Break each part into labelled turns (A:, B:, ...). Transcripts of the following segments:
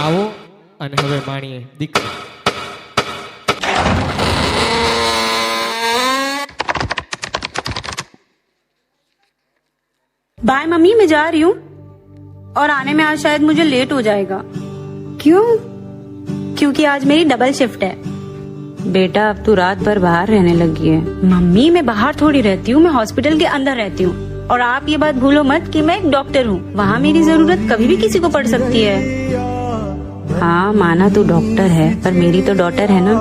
A: આવો અને હવે માણીએ દીકરી.
B: बाय मम्मी, मैं जा रही हूँ और आने में आज शायद मुझे लेट हो जाएगा. क्यों? क्योंकि आज मेरी डबल शिफ्ट है.
C: बेटा अब तू रात भर बाहर रहने लगी है.
B: मम्मी मैं बाहर थोड़ी रहती हूँ, मैं हॉस्पिटल के अंदर रहती हूँ. और आप ये बात भूलो मत कि मैं एक डॉक्टर हूँ. वहाँ मेरी जरूरत कभी भी किसी को पड़ सकती है.
C: हाँ माना तू डॉक्टर है, पर मेरी तो डॉटर है ना.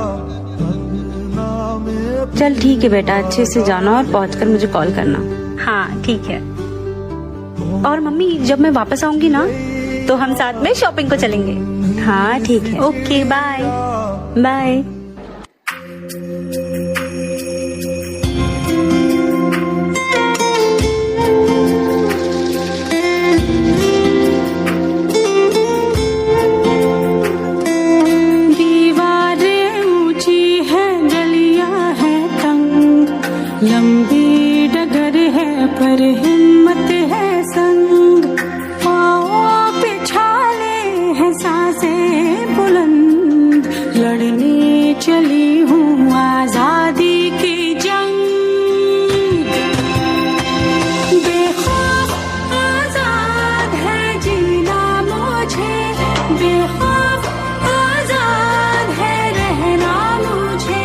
C: चल ठीक है बेटा, अच्छे से जाना और पहुंचकर मुझे कॉल करना.
B: हाँ ठीक है. और मम्मी जब मैं वापस आऊंगी ना तो हम साथ में शॉपिंग को चलेंगे.
C: हाँ ठीक है.
B: Okay bye.
C: बाय.
D: दीवारें ऊंची है, गलियां है तंग, लंबी डगर है पर हिम्मत है संग. पाँव पिछाले हैं सांसें बुलंद, लड़ने चली हूँ आजादी की जंग. बेखौफ आजाद है जीना मुझे, बेखौफ आजाद है रहना मुझे.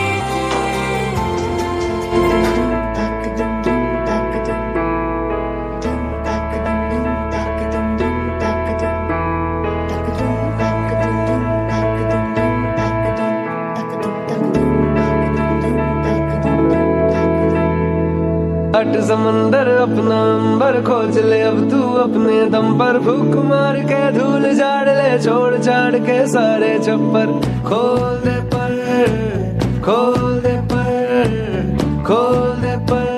E: हट समंदर अपना अंबर खोज ले अब तू अपने दम पर. फूक मार के धूल झाड़ ले, छोड़ छाड़ के सारे छप्पर. खोल दे पर, खोल दे पर, खोल दे पर,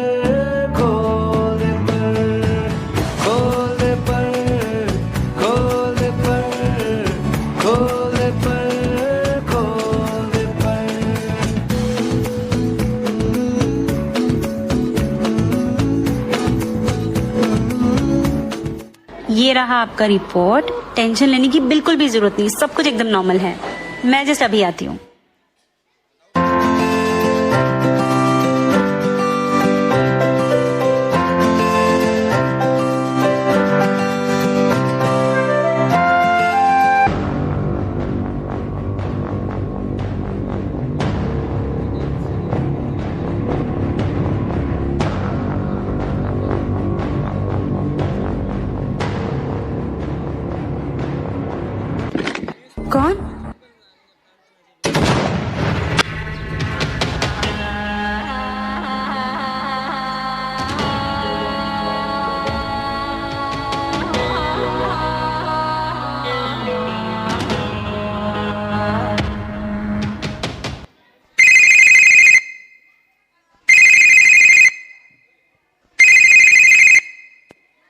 E: खोल दे पर, खोल दे पर, खोल दे पर, खोल दे पर, खोल दे पर.
B: ये रहा आपका रिपोर्ट. टेंशन लेने की बिल्कुल भी जरूरत नहीं, सब कुछ एकदम नॉर्मल है. मैं जस्ट अभी आती हूँ. कौन?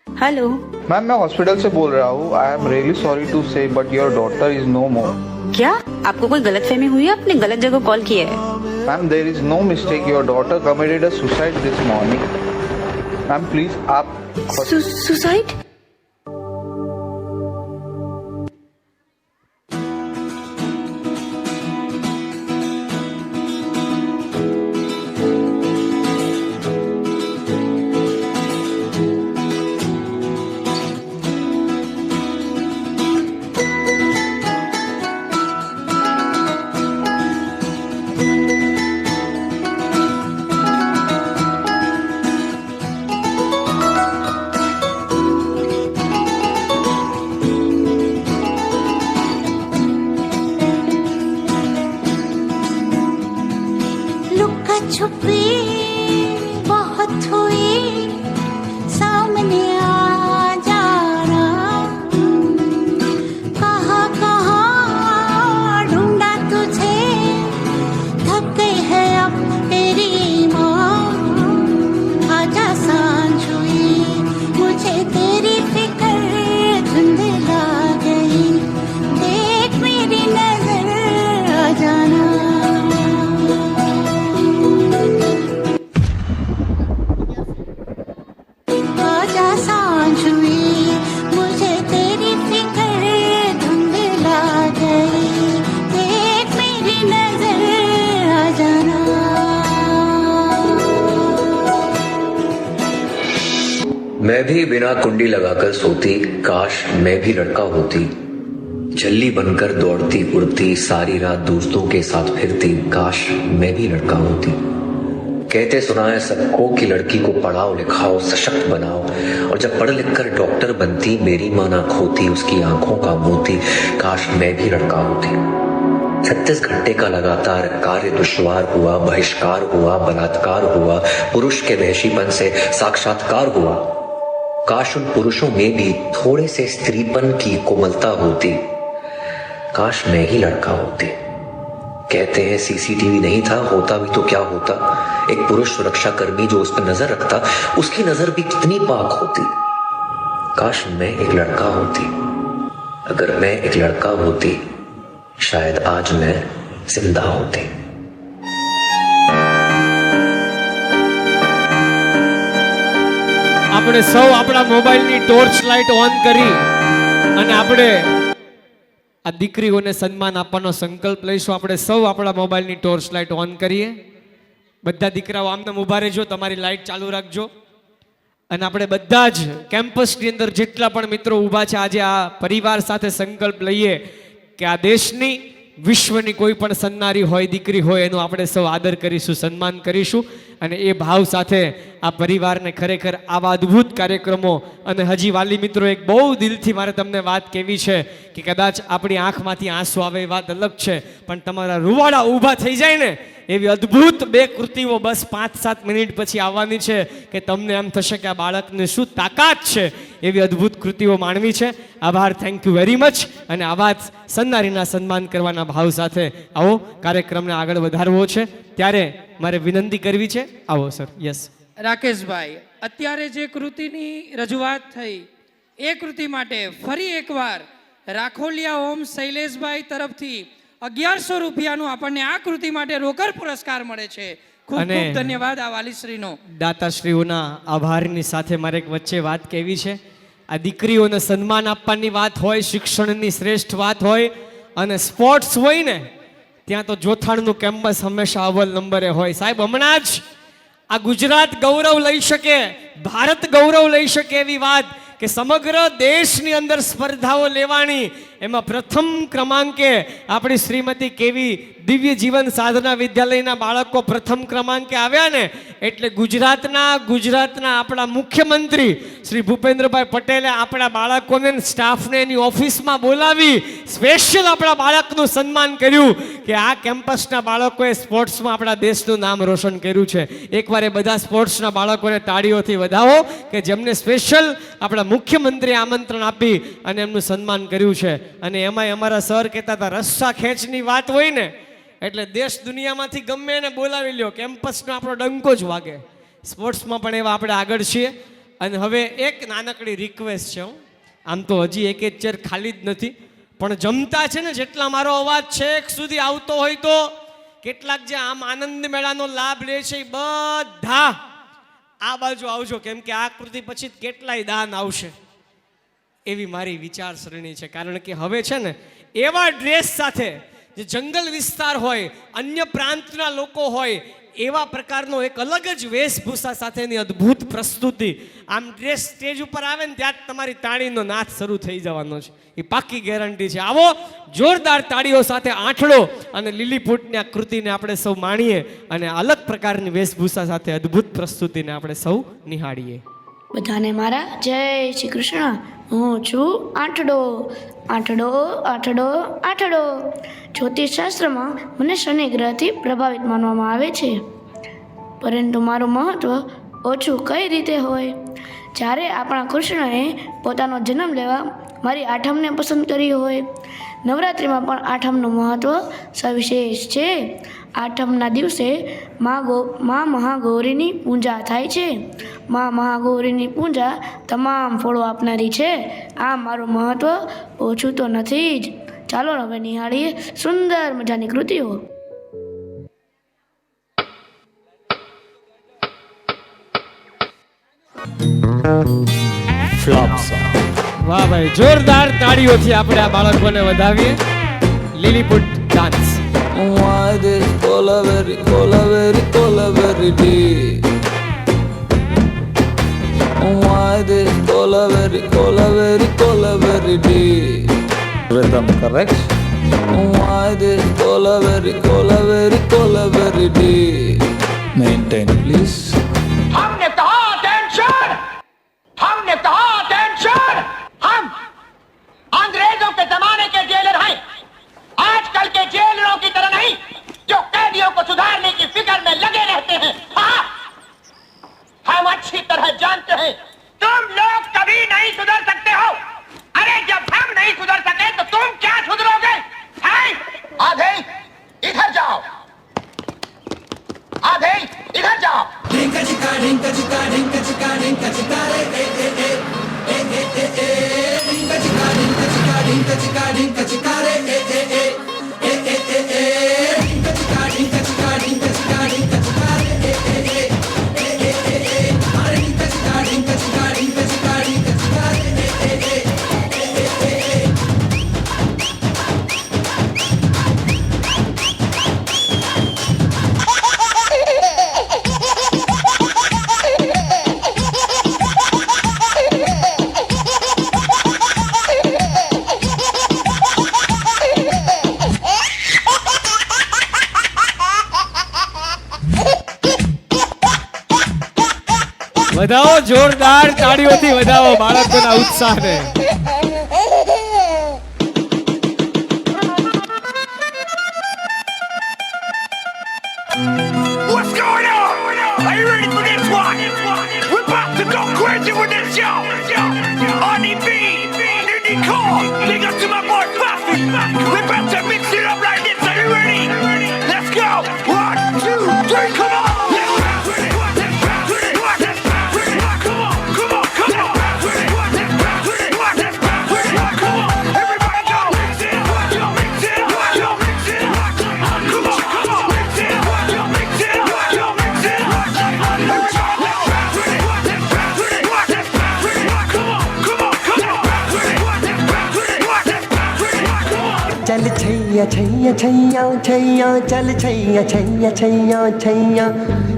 B: हेलो.
F: मैम मैं हॉस्पिटल से बोल रहा हूँ. I am really sorry to say but your daughter is no more.
B: क्या आपको कोई गलतफहमी हुई है? आपने गलत जगह कॉल किया है.
F: Ma'am there is no mistake, your daughter committed a suicide this morning. Ma'am please आप
B: सुसाइड?
D: छुपी बहुत हुई, सामने आ जाना. कहाँ कहाँ ढूंढा तुझे, थक गई है अब तेरी माँ. आजा सांझ हुई, मुझे तेरी फिक्र धुंधला गई. देख मेरी नजर आ जाना.
G: मैं भी बिना कुंडी लगाकर सोती, काश मैं भी लड़का होती। जल्ली बनकर दौड़ती उड़ती, सारी रात दोस्तों के साथ फिरती, काश मैं भी लड़का होती। कहते सुना है सबको कि लड़की को पढ़ाओ लिखाओ सशक्त बनाओ, और जब पढ़ लिख कर डॉक्टर बनती, मेरी मां ना खोती उसकी आंखों का मोती, काश मैं भी लड़का होती। 36 घंटे का लगातार कार्य दुश्वार हुआ, बहिष्कार हुआ, बलात्कार हुआ, पुरुष के वहशीपन से साक्षात्कार हुआ। काश उन पुरुषों में भी थोड़े से स्त्रीपन की कोमलता होती, काश मैं ही लड़का होती। कहते हैं सीसीटीवी नहीं था, होता भी तो क्या होता, एक पुरुष सुरक्षा कर्मी जो उस पर नजर रखता, उसकी नजर भी कितनी पाक होती। काश मैं एक लड़का होती। अगर मैं एक लड़का होती, शायद आज मैं जिंदा होती।
A: આપણે સૌ આપણા મોબાઈલની ટોર્ચ લાઇટ ઓન કરી અને આપણે આ દીકરીઓને સન્માન આપવાનો સંકલ્પ લઈશું. આપણે સૌ આપણા મોબાઈલની ટોર્ચ લાઇટ ઓન કરીએ. બધા દીકરાઓ આમને ઊભા રહેજો, તમારી લાઇટ ચાલુ રાખજો. અને આપણે બધા જ કેમ્પસની અંદર જેટલા પણ મિત્રો ઊભા છે, આજે આ પરિવાર સાથે સંકલ્પ લઈએ કે આ દેશની વિશ્વની કોઈ પણ સન્નારી હોય દીકરી હોય એનું આપણે સૌ આદર કરીશું, સન્માન કરીશું. અને એ ભાવ સાથે આ પરિવારને ખરેખર આવા અદ્ભુત કાર્યક્રમો, અને હજી વાલી મિત્રો એક બહુ દિલથી મારે તમને વાત કહેવી છે કે કદાચ આપણી આંખમાંથી આંસુ આવે એ વાત અલગ છે, પણ તમારા રૂવાડા ઊભા થઈ જાય ને એવી અદ્ભુત બે કૃતિઓ બસ 5-7 મિનિટ પછી આવવાની છે કે તમને એમ થશે કે આ બાળકને શું તાકાત છે. એવી અદ્ભુત કૃતિઓ માણવી છે. આભાર, થેન્ક યુ વેરી મચ. અને આવા જ સન્નારીના સન્માન કરવાના ભાવ સાથે આવો કાર્યક્રમને આગળ વધારવો છે. ત્યારે મારે વિનંતી કરવી છે. આવો સર. યસ
H: રાકેશભાઈ, અત્યારે જે કૃતિની રજૂઆત થઈ એ કૃતિ માટે ફરી એકવાર રાખોલિયા ઓમ શૈલેષભાઈ તરફથી 1100 રૂપિયાનું આપણને આ કૃતિ માટે રોકડ પુરસ્કાર મળે છે. ખૂબ ખૂબ ધન્યવાદ આ વાલીશ્રીનો.
A: દાતાશ્રીઓના આભારની સાથે મારે એક વચ્ચે વાત કહેવી છે. આ દીકરીઓને સન્માન આપવાની વાત હોય, શિક્ષણની શ્રેષ્ઠ વાત હોય અને સ્પોર્ટ્સ હોય ને, ત્યાં તો જોથાણનું કેમ્પસ હંમેશા અવ્વલ નંબરે હોય. સાહેબ, હમણાં જ આ ગુજરાત ગૌરવ લઈ શકે, ભારત ગૌરવ લઈ શકે એવી વાત કે સમગ્ર દેશની અંદર સ્પર્ધાઓ લેવાની, એમાં પ્રથમ ક્રમાંકે આપણી શ્રીમતી કેવી દિવ્ય જીવન સાધના વિદ્યાલયના બાળકો પ્રથમ ક્રમાંકે આવ્યા ને, એટલે ગુજરાતના આપણા મુખ્યમંત્રી શ્રી ભૂપેન્દ્રભાઈ પટેલે આપણા બાળકોને, સ્ટાફને એની ઓફિસમાં બોલાવી સ્પેશિયલ આપણા બાળકનું સન્માન કર્યું કે આ કેમ્પસના બાળકોએ સ્પોર્ટ્સમાં આપણા દેશનું નામ રોશન કર્યું છે. એકવાર એ બધા સ્પોર્ટ્સના બાળકોને તાળીઓથી વધાવો કે જેમને સ્પેશિયલ આપણા મુખ્યમંત્રીએ આમંત્રણ આપી અને એમનું સન્માન કર્યું છે. અને એમાંય અમારા સર કહેતા હતા, રસ્સા ખેંચની વાત હોય ને એટલે દેશ દુનિયામાંથી ગમે એને બોલાવી લ્યો, કેમ્પસનો આપણો ડંકો જ વાગે. સ્પોર્ટ્સમાં પણ એવા આપણે આગળ છીએ. અને હવે એક નાનકડી રિક્વેસ્ટ છે. આમ તો હજી એક ચેર ખાલી જ નથી, પણ જમતા છે ને જેટલા મારો અવાજ છેક સુધી આવતો હોય તો કેટલાક જે આમ આનંદ મેળાનો લાભ લે છે એ બધા આ બાજુ આવજો, કેમ કે આ કૃતિ પછી કેટલાય દાન આવશે એવી મારી વિચારસરણી છે. કારણ કે હવે છે ને એવા ડ્રેસ સાથે જે જંગલ વિસ્તાર હોય, અન્ય પ્રાંતના લોકો હોય, એવા પ્રકારનો એક અલગ જ વેશભૂષા સાથેની અદ્ભુત પ્રસ્તુતિ. આમ ડ્રેસ સ્ટેજ ઉપર આવે ને ત્યાં તમારી તાળીનો નાદ શરૂ થઈ જવાનો છે, એ પાકી ગેરંટી છે. આવો જોરદાર તાળીઓ સાથે આંઠડો અને લીલીપૂટની આ કૃતિને આપણે સૌ માણીએ અને અલગ પ્રકારની વેશભૂષા સાથે અદ્ભુત પ્રસ્તુતિને આપણે સૌ નિહાળીએ.
I: બધાને મારા જય શ્રી કૃષ્ણ. હું છું આંઠડો. આંઠડો આંઠડો આંઠડો. જ્યોતિષશાસ્ત્રમાં મને શનિ ગ્રહથી પ્રભાવિત માનવામાં આવે છે, પરંતુ મારું મહત્ત્વ ઓછું કઈ રીતે હોય? જ્યારે આપણા કૃષ્ણએ પોતાનો જન્મ લેવા મારી આઠમને પસંદ કરી હોય. નવરાત્રિમાં પણ આઠમનું મહત્ત્વ સવિશેષ છે. આઠમના દિવસે મા મહાગૌરીની પૂજા થાય છે. મા મહાગૌરીની પૂજા તમામ ફળો આપનારી છે. આ મારું મહત્ત્વ ઓછું તો નથી જ. ચાલો હવે નિહાળીએ સુંદર મજાની કૃતિઓ.
A: વાહ ભાઈ, જોરદાર તાળીઓથી આપણે આ બાળકોને વધાવીએ. Lilliput dance.
E: Why this colaveri, colaveri, colaveri tea? Why this Colaveri deep? Rhythm correct? Why this Colaveri deep? Maintain please.
J: हमने कहा टेंशन, हमने कहा टेंशन। हम अंग्रेजों के जमाने के जेलर हैं, आजकल के जेलरों की तरह नहीं जो कैदियों को सुधारने की फिक्र में लगे रहते हैं। हाँ, हम अच्छी तरह जानते हैं तुम लोग कभी नहीं सुधर सकते हो। अरे जब हम नहीं सुधर सके तो तुम क्या सुधरोगे? हैं? आधे इधर जाओ, आधे इधर जाओ।
A: વધાવો, જોરદાર તાળીઓથી વધાવો બાળકોના ઉત્સાહને.
J: What's going on? Are you ready for this one? We're about to go crazy with this show. RDB, Nidhi Cole, big up to my boy Buffy. We're about to mix it up like this. Are you ready? Let's go. 1, 2, 3, come on.
E: चल छैया छैया छैया छैया चल छैया छैया छैया छैया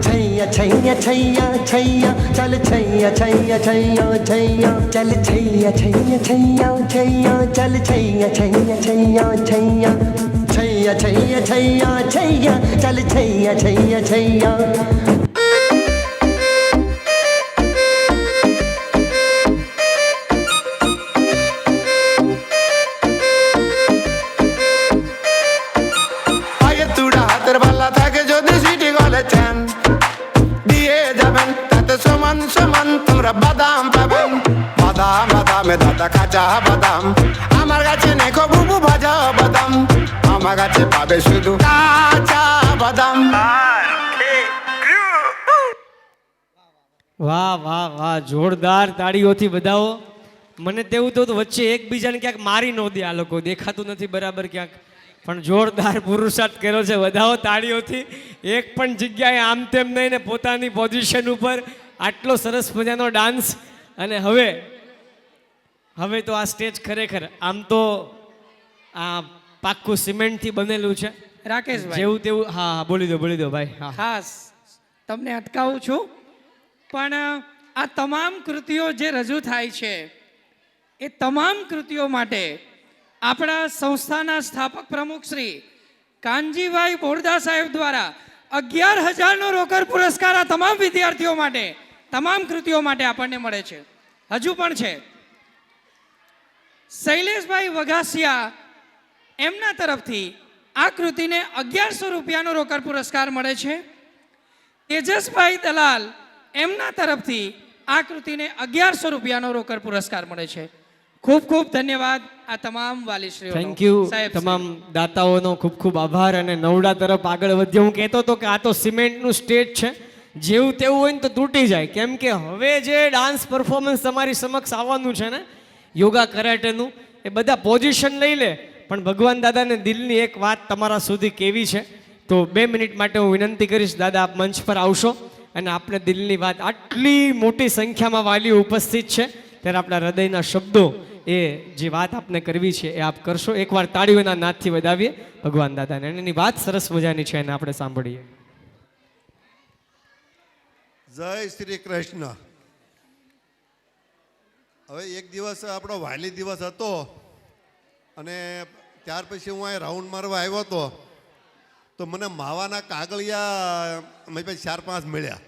E: छैया छैया छैया छैया चल छैया छैया छैया छैया चल छैया छैया छैया छैया चल छैया छैया छैया छैया छैया छैया छैया छैया चल छैया छैया छैया বাদাম পাবেন বাদাম বাদামে দাদা কাঁচা বাদাম আমার কাছে নেই বুবু ভাজা বাদাম আমার কাছে পাবে শুধু কাঁচা বাদাম
A: વાહ વાહ વાહ, જોરદાર તાળીઓથી વધાવો. મને તેવું તો વચ્ચે એકબીજાને ક્યાંક મારી ન દે આ લોકો, દેખાતું નથી બરાબર ક્યાંક, પણ જોરદાર પુરુષાર્થ કર્યો છે. વધાવો તાળીઓથી. એક પણ જગ્યાએ આમ તેમ નહીં ને પોતાની પોઝિશન ઉપર આટલો સરસ મજાનો ડાન્સ. અને હવે તો આ સ્ટેજ ખરેખર આમ તો આ પાક્કું સિમેન્ટથી બનેલું છે.
H: રાકેશભાઈ,
A: જેવું તેવું. હા હા, બોલી દો ભાઈ. હા,
H: ખાસ તમને અટકાવું છું, પણ આ તમામ કૃતિઓ જે રજૂ થાય છે એ તમામ કૃતિઓ માટે આપણા સંસ્થાના સ્થાપક પ્રમુખ શ્રી કાનજીભાઈ બોરદા સાહેબ દ્વારા 11,000નો રોકડ પુરસ્કાર આ તમામ વિદ્યાર્થીઓ માટે, તમામ કૃતિઓ માટે આપણને મળે છે. હજુ પણ છે. શૈલેષભાઈ વઘાસિયા એમના તરફથી આ કૃતિને 1100 રૂપિયાનો રોકડ પુરસ્કાર મળે છે. તેજસભાઈ દલાલ એમના તરફથી આ કૃતિને 1100 રૂપિયાનો રોકડ પુરસ્કાર મળે છે. ખૂબ ખૂબ ધન્યવાદ આ તમામ વાલીશ્રીઓ.
A: Thank you. તમામ દાતાઓનો ખૂબ ખૂબ આભાર. અને નવડા તરફ આગળ વધ્યો. હું કહેતો હતો કે આ તો સિમેન્ટનું સ્ટેજ છે, જેવું તેવું હોય ને તો તૂટી જાય. કેમ કે હવે જે ડાન્સ પરફોર્મન્સ તમારી સમક્ષ આવવાનું છે ને, યોગા કરાટેનું, એ બધા પોઝિશન લઈ લે, પણ ભગવાન દાદાને દિલની એક વાત તમારા સુધી કેવી છે. તો 2 મિનિટ માટે હું વિનંતી કરીશ, દાદા આપ મંચ પર આવશો અને આપણે દિલની વાત, આટલી મોટી સંખ્યામાં વાલીઓ ઉપસ્થિત છે ત્યારે આપણા હૃદયના શબ્દો, એ જે વાત આપને કરવી છે એ આપ કરશો. એકવાર તાળીઓના નાદથી વધાવીએ ભગવાન દાદાને. અને એની વાત સરસ મજાની છે, એને આપણે સાંભળીએ.
K: જય શ્રી કૃષ્ણ. હવે એક દિવસ આપણો વાલી દિવસ હતો અને ત્યાર પછી હું અહીં રાઉન્ડ મારવા આવ્યો હતો તો મને માવાના કાગળિયા મેં પછી 4-5 મળ્યા.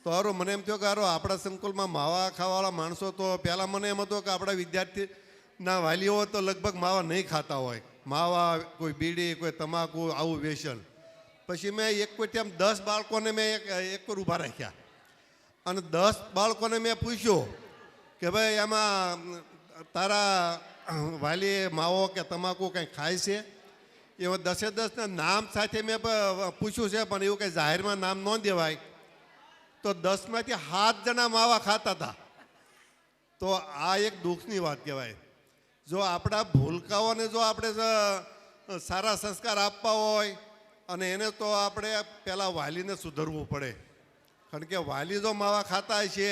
K: તો હારો મને એમ થયો કે હારો આપણા સંકુલમાં માવા ખાવાવાળા માણસો તો પહેલાં મને એમ હતો કે આપણા વિદ્યાર્થીના વાલીઓ તો લગભગ માવા નહીં ખાતા હોય, માવા, કોઈ બીડી, કોઈ તમાકુ, આવું વ્યસન. પછી મેં એક કોઈ તેમ 10 બાળકોને મેં એક પર ઊભા રાખ્યા અને 10 બાળકોને મેં પૂછ્યું કે ભાઈ એમાં તારા વાલી માવો કે તમાકુ કંઈ ખાય છે? એમાં 10-10ના નામ સાથે મેં પૂછ્યું છે, પણ એવું કંઈ જાહેરમાં નામ ન દેવાય. તો 10માંથી 7 જણા માવા ખાતા હતા. તો આ એક દુઃખની વાત કહેવાય. જો આપણા ભૂલકાઓને જો આપણે સારા સંસ્કાર આપવા હોય અને એને તો આપણે પહેલાં વાલીને સુધરવું પડે. કારણ કે વાલી જો માવા ખાતા છે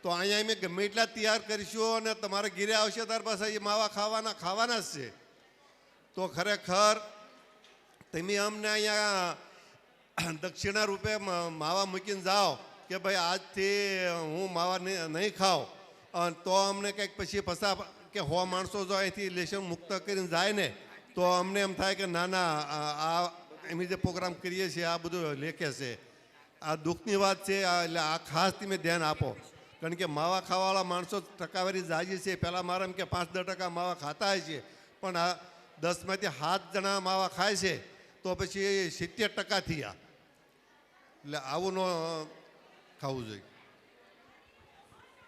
K: તો અહીંયા અમે ગમે એટલા તૈયાર કરીશું અને તમારા ઘીરે આવશે ત્યાર પાસે એ માવા ખાવાના જ છે. તો ખરેખર તમે અમને અહીંયા દક્ષિણા રૂપે માવા મૂકીને જાઓ કે ભાઈ આજથી હું માવા નહીં ખાઉં, તો અમને કંઈક પછી કે 100 માણસો જો અહીંથી લેશન મુક્ત કરીને જાય ને તો અમને એમ થાય કે ના ના આ અમે જે પ્રોગ્રામ કરીએ છીએ આ બધું લેખે છે. આ દુઃખની વાત છે. એટલે આ ખાસ તમે ધ્યાન આપો. કારણ કે માવા ખાવાવાળા માણસો ટકાવારી જાજી છે. પહેલાં મારા એમ કે 5-10% માવા ખાતા હોય છે, પણ આ 10માંથી 7 જણા માવા ખાય છે તો પછી 70% થયા. એટલે આવું ન ખાવું જોઈએ.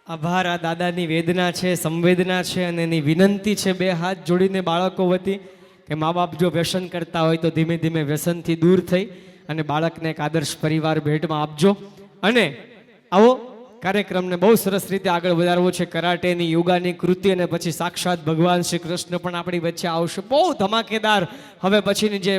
A: આભાર. આ દાદાની વેદના છે, સંવેદના છે અને એની વિનંતી છે 2 હાથ જોડીને બાળકો વતી કે મા બાપ જો વ્યસન કરતા હોય તો ધીમે ધીમે વ્યસનથી દૂર થઈ અને બાળકને એક આદર્શ પરિવાર ભેટમાં આપજો. અને આવો કાર્યક્રમને બહુ સરસ રીતે આગળ વધારવો છે. કરાટેની, યોગાની કૃતિ અને પછી સાક્ષાત ભગવાન શ્રી કૃષ્ણ પણ આપણી વચ્ચે આવશે. બહુ ધમાકેદાર હવે પછીની જે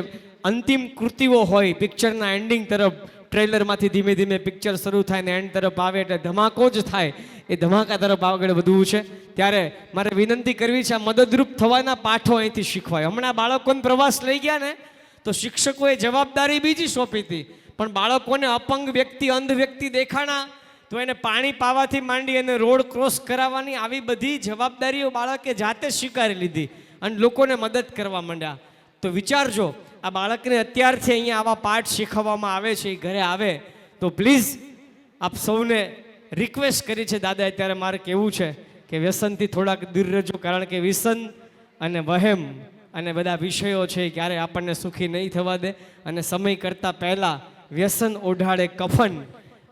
A: અંતિમ કૃતિઓ હોય પિક્ચરના એન્ડિંગ તરફ, ટ્રેલરમાંથી ધીમે ધીમે પિક્ચર શરૂ થાય ને એન્ડ તરફ આવે એટલે ધમાકો જ થાય. એ ધમાકા તરફ આગળ વધવું છે. ત્યારે મારે વિનંતી કરવી છે, આ મદદરૂપ થવાના પાઠો અહીંથી શીખવાય. હમણાં બાળકોને પ્રવાસ લઈ ગયા ને તો શિક્ષકોએ જવાબદારી બીજી સોંપી હતી, પણ બાળકોને અપંગ વ્યક્તિ, અંધ વ્યક્તિ દેખાણા તો એને પાણી પાવાથી માંડી અને રોડ ક્રોસ કરાવવાની આવી બધી જવાબદારીઓ બાળકે જાતે સ્વીકારી લીધી અને લોકોને મદદ કરવા માંડ્યા. તો વિચારજો, આ બાળકને અત્યારથી અહીંયા આવા પાઠ શીખવવામાં આવે છે, એ ઘરે આવે તો પ્લીઝ આપ સૌને રિક્વેસ્ટ કરી છે દાદા અત્યારે મારે કહેવું છે કે વ્યસનથી થોડાક દૂર રહેજો. કારણ કે વ્યસન અને વહેમ અને બધા વિષયો છે ક્યારે આપણને સુખી નહીં થવા દે. અને સમય કરતાં પહેલાં વ્યસન ઓઢાડે કફન.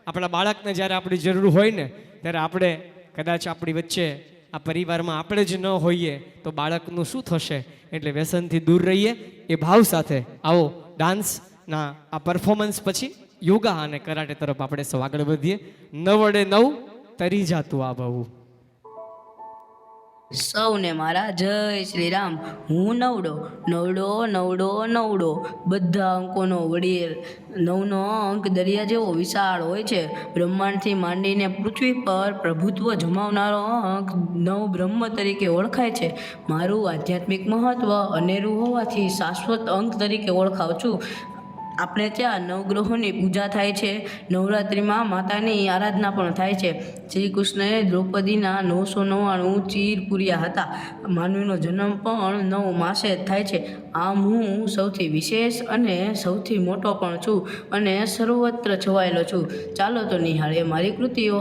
A: આપણા બાળકને જ્યારે આપણી જરૂર હોય ને ત્યારે આપણે કદાચ આપણી વચ્ચે આ પરિવારમાં આપણે જ ન હોઈએ તો બાળકનું શું થશે? એટલે વ્યસનથી દૂર રહીએ એ ભાવ સાથે આવો ડાન્સના આ પરફોર્મન્સ પછી યોગા અને કરાટે તરફ આપણે સૌ આગળ વધીએ. 9 વડે 9 તરી જાતું આ બહુ.
C: સૌને મારા જય શ્રી રામ. હું નવડો નવડો નવડો નવડો, બધા અંકોનો વડીલ. 9નો અંક દરિયા જેવો વિશાળ હોય છે. બ્રહ્માંડથી માંડીને પૃથ્વી પર પ્રભુત્વ જમાવનારો અંક 9 બ્રહ્મ તરીકે ઓળખાય છે. મારું આધ્યાત્મિક મહત્વ અનેરું હોવાથી શાશ્વત અંક તરીકે ઓળખાવ છું. આપણે ત્યાં નવગ્રહોની પૂજા થાય છે. નવરાત્રિમાં માતાની આરાધના પણ થાય છે. શ્રી કૃષ્ણએ દ્રૌપદીના 999 ચીર પૂર્યા હતા. માનવીનો જન્મ પણ 9 માસે થાય છે. આમ હું સૌથી વિશેષ અને સૌથી મોટો પણ છું અને સર્વત્ર છવાયેલો છું. ચાલો તો નિહાળીએ મારી કૃતિઓ.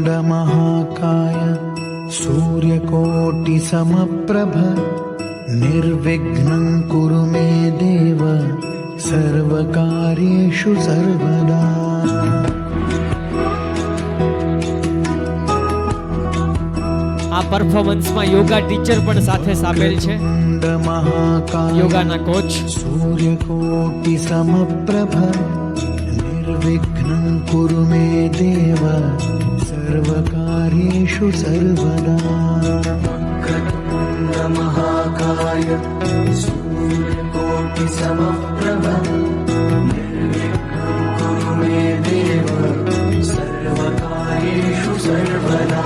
L: वक्रतुण्डमहाकाय सूर्यकोटिसमप्रभ
E: निर्विघ्नं कुरु मे देव सर्वकार्येषु सर्वदा
A: આ પરફોર્મન્સમાં યોગા ટીચર પણ સાથે સામેલ છે,
E: महाकाय
A: યોગાના કોચ.
E: सूर्यकोटि समप्रभ निर्विघ्नं कुरु मे देव सर्वकार्येषु सर्वदा महाकाय सूर्यकोटि समप्रभ निर्विघ्नं कुरु मे देव सर्वकार्येषु सर्वदा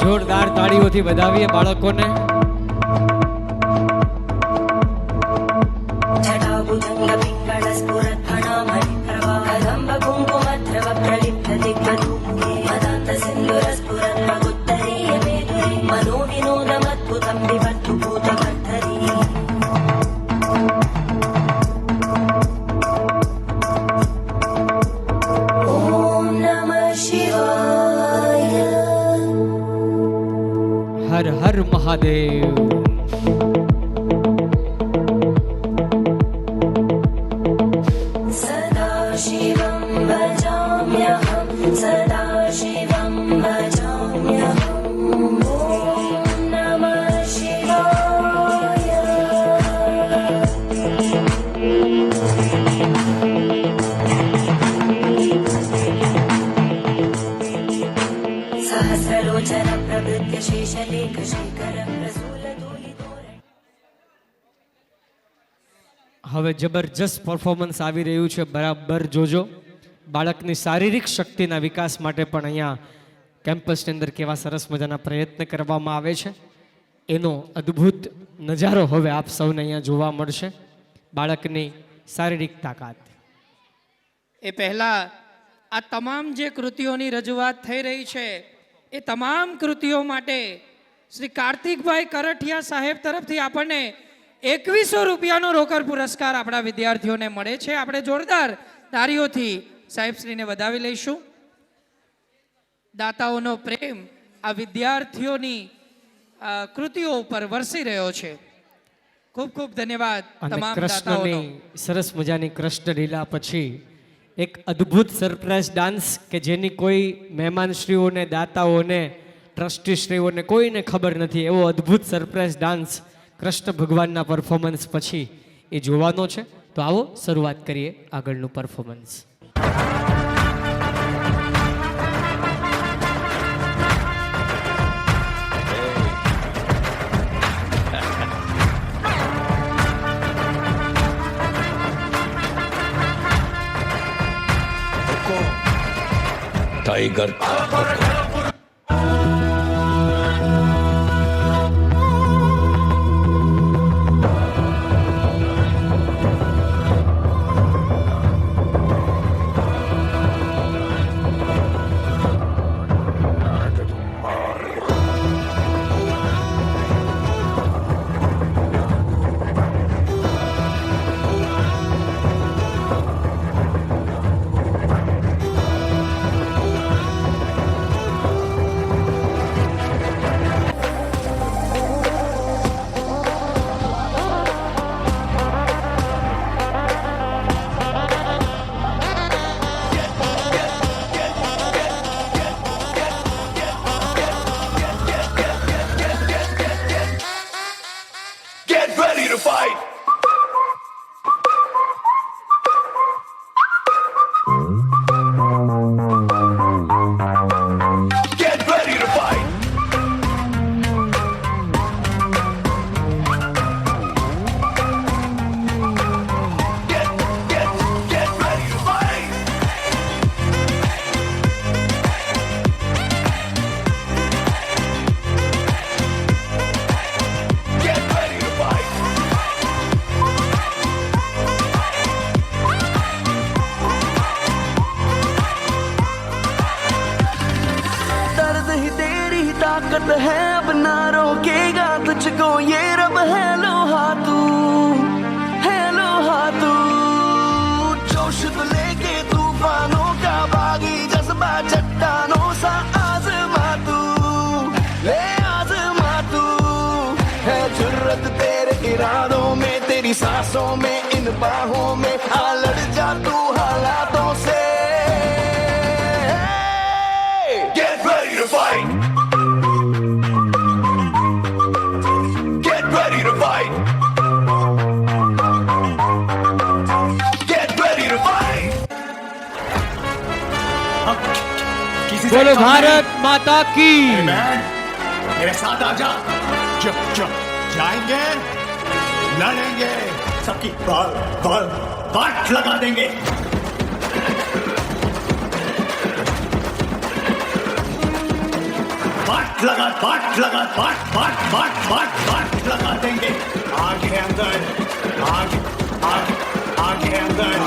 A: જોરદાર તાળીઓથી વધાવીએ બાળકોને. હર હર મહાદેવ. હવે જબરજસ્ત પરફોર્મન્સ આવી રહ્યું છે, બરાબર જોજો. બાળકની શારીરિક શક્તિના વિકાસ માટે પણ અહીંયા કેમ્પસની અંદર કેવા સરસ મજાના પ્રયત્ન કરવામાં આવે છે એનો અદ્ભુત નજારો હવે આપ સૌને અહીંયા જોવા મળશે. બાળકની શારીરિક તાકાત.
H: એ પહેલા આ તમામ જે કૃતિઓની રજૂઆત થઈ રહી છે એ તમામ કૃતિઓ માટે શ્રી કાર્તિકભાઈ કરઠિયા સાહેબ તરફથી આપણને 2100 રૂપિયાનો રોકડ પુરસ્કાર આપણા વિદ્યાર્થીઓને મળે છે. આપણે જોરદાર તાળીઓથી સાહેબશ્રીને વધાવી લઈશું. દાતાઓનો પ્રેમ આ વિદ્યાર્થીઓની કૃતિઓ ઉપર વરસી રહ્યો છે. ખૂબ ખૂબ ધન્યવાદ તમામ દાતાઓનો.
A: સરસ મજાની કૃષ્ણ લીલા પછી એક અદ્ભુત સરપ્રાઈઝ ડાન્સ કે જેની કોઈ મહેમાનશ્રીઓને, દાતાઓને, ટ્રસ્ટીશ્રીઓને કોઈને ખબર નથી, એવો અદ્ભુત સરપ્રાઈઝ ડાન્સ કૃષ્ણ ભગવાનના પરફોર્મન્સ પછી એ જોવાનો છે. તો આવો શરૂઆત કરીએ આગળનું performance.
L: Tiger
J: to fight. Get ready to fight. Get ready to fight. Get ready to fight.
E: दर्द ही तेरी ही ताकत है, अब ना रोकेगा तुझको ये रब है लोहा तू, है लोहा तू। जोश तो लेके तूफानों का बागी जज्बा चट्टानों सा आजमा तू, ले आजमा तू। है जुर्रत तेरे इरादों में, तेरी सांसों में, इन बाहों में, आ लड़ जा तू हालातों से।
J: Get ready to fight. Get ready to fight. Get ready to fight.
A: બોલો ભારત માતા की।
J: मेरे साथ आ जा। जब जाएंगे, लड़ेंगे, सबकी बाट लगा देंगे। बाट लगा देंगे। आग है अंदर, आग है अंदर।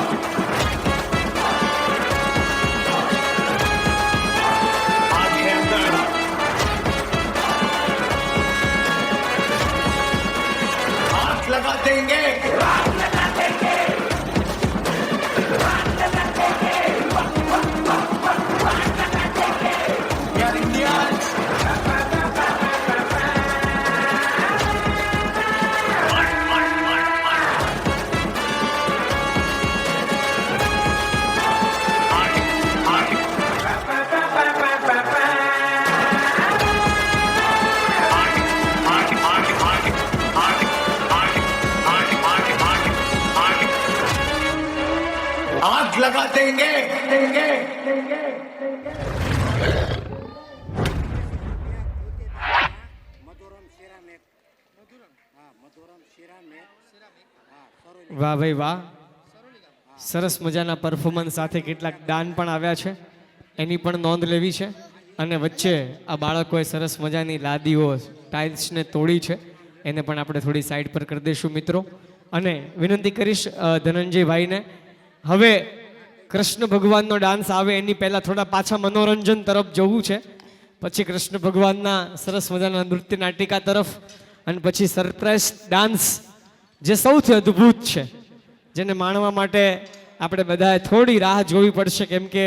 J: आग है अंदर। आग लगा देंगे। यार इंडियंस, आग लगा देंगे।
A: વાહ ભાઈ વાહ, સરસ મજાના પરફોર્મન્સ સાથે કેટલાક દાન પણ આવ્યા છે, એની પણ નોંધ લેવી છે। અને વચ્ચે આ બાળકોએ સરસ મજાની લાદીઓ ટાઇલ્સને તોડી છે, એને પણ આપણે થોડી સાઈડ પર કરી દઈશું મિત્રો। અને વિનંતી કરીશ ધનંજયભાઈને, હવે કૃષ્ણ ભગવાનનો ડાન્સ આવે એની પહેલાં થોડા પાછા મનોરંજન તરફ જવું છે, પછી કૃષ્ણ ભગવાનના સરસ મજાના નૃત્ય નાટિકા તરફ, અને પછી સરપ્રાઈઝ ડાન્સ જે સૌથી અદ્ભુત છે, જેને માણવા માટે આપણે બધાએ થોડી રાહ જોવી પડશે, કેમ કે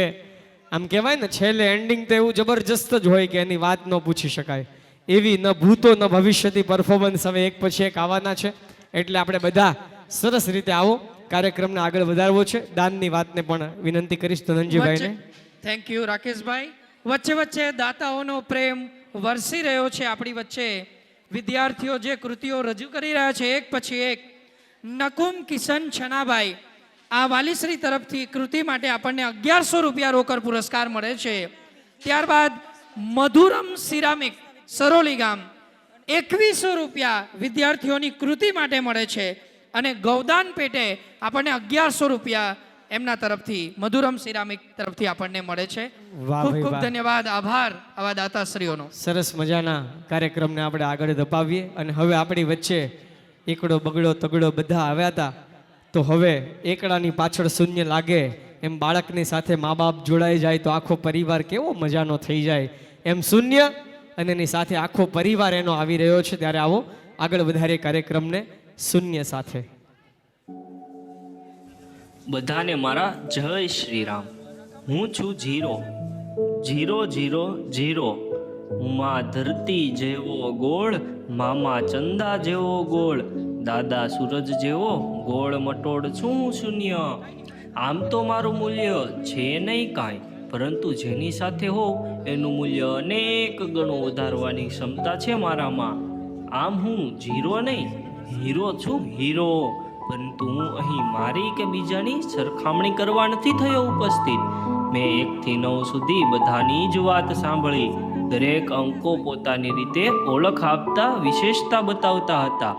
A: આમ કહેવાય ને છેલ્લે એન્ડિંગ તો એવું જબરજસ્ત જ હોય કે એની વાત ન પૂછી શકાય એવી ન ભૂતો ન ભવિષ્યથી પરફોર્મન્સ હવે એક પછી એક આવવાના છે। એટલે આપણે બધા સરસ રીતે આવો, કાર્યક્રમને આગળ વધારવો છે। દાનની વાતને પણ વિનંતી કરીશ ધનંજયભાઈને।
H: થેન્ક યુ રાકેશભાઈ। વચ્ચે વચ્ચે દાતાઓનો પ્રેમ વરસી રહ્યો છે આપણી વચ્ચે। વિદ્યાર્થીઓ જે કૃતિઓ રજૂ કરી રહ્યા છે એક પછી એક। નકુમ કિશન છનાભાઈ, આ વાલીશ્રી તરફથી કૃતિ માટે આપણને 1100 રૂપિયા રોકડ પુરસ્કાર મળે છે। ત્યારબાદ મધુરમ સિરામિક સરોલી ગામ 2100 રૂપિયા વિદ્યાર્થીઓની કૃતિ માટે મળે છે, અને ગૌદાન પેટે આપણને 1100 રૂપિયા એમના તરફથી મધુરમ સિરામિક તરફથી આપણને મળે છે।
A: વાહ
H: ખૂબ
A: ભાઈ
H: ખૂબ
A: વાહ।
H: ધન્યવાદ, આભાર આવા દાતાશ્રીઓનો।
A: સરસ મજાના કાર્યક્રમને આપણે આગળ ધપાવીએ। અને હવે આપણી વચ્ચે એકડો બગડો તગડો બધા આવ્યા હતા, તો હવે એકડાની પાછળ શૂન્ય લાગે એમ બાળકની સાથે મા બાપ જોડાઈ જાય તો આખો પરિવાર કેવો મજાનો થઈ જાય, એમ શૂન્ય અને એની સાથે આખો પરિવાર એનો આવી રહ્યો છે। ત્યારે આવો આગળ વધારીએ કાર્યક્રમને શૂન્ય સાથે।
L: બધાને મારા જય શ્રી રામ। હું છું જીરો, 000। હું માં ધરતી જેવો ગોળ, મામા ચંદા જેવો ગોળ, દાદા સૂરજ જેવો ગોળ મટોળ છું શૂન્ય। આમ તો મારું મૂલ્ય છે નહીં કાંઈ, પરંતુ જેની સાથે હો એનું મૂલ્ય અનેક ગણું વધારવાની ક્ષમતા છે મારામાં। આમ હું જીરો નહીં હીરો છું હીરો. પરંતુ હું અહીં મારી કે બીજાની સરખામણી કરવા નથી થયો ઉપસ્થિત. મેં 1 થી 9 સુધી બધાની જ વાત સાંભળી. દરેક અંકો પોતાની રીતે ઓળખ આપતા વિશેષતા બતાવતા હતા.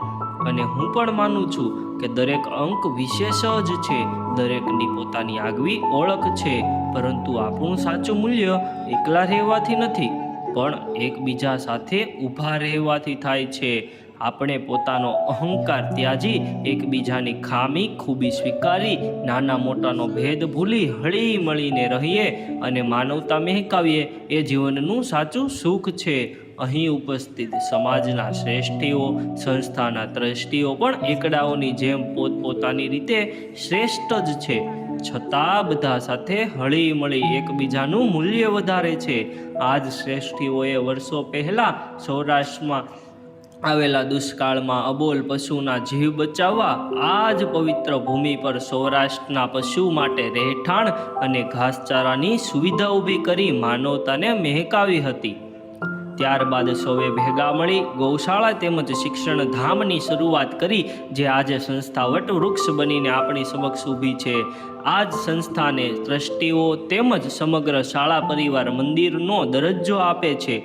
L: અને હું પણ માનું છું કે દરેક અંક વિશેષ જ છે. દરેકની પોતાની આગવી ઓળખ છે. પરંતુ આપણું સાચું મૂલ્ય એકલા રહેવાથી નથી, પણ એકબીજા સાથે ઊભા રહેવાથી થાય છે. આપણે પોતાનો અહંકાર ત્યાજી એકબીજાની ખામી ખૂબી સ્વીકારી નાના મોટાનો ભેદ ભૂલી હળી મળીને રહીએ અને માનવતા મહેકાવીએ એ જીવનનું સાચું સુખ છે. અહીં ઉપસ્થિત સમાજના શ્રેષ્ઠીઓ, સંસ્થાના ટ્રસ્ટીઓ પણ એકડાઓની જેમ પોતપોતાની રીતે શ્રેષ્ઠ જ છે. છતાં બધા સાથે હળી મળી એકબીજાનું મૂલ્ય વધારે છે. આ જ શ્રેષ્ઠીઓએ વર્ષો પહેલાં સૌરાષ્ટ્રમાં આવેલા દુષ્કાળમાં અબોલ પશુના જીવ બચાવવા આ જ પવિત્ર ભૂમિ પર સૌરાષ્ટ્રના પશુ માટે રહેઠાણ અને ઘાસચારાની સુવિધા ઊભી કરી માનવતાને મહેકાવી હતી. ત્યારબાદ સૌએ ભેગા મળી ગૌશાળા તેમજ શિક્ષણ ધામની શરૂઆત કરી, જે આજે સંસ્થા વટવૃક્ષ બનીને આપણી સમક્ષ ઊભી છે. આ જ સંસ્થાને ટ્રસ્ટીઓ તેમજ સમગ્ર શાળા પરિવાર મંદિરનો દરજ્જો આપે છે.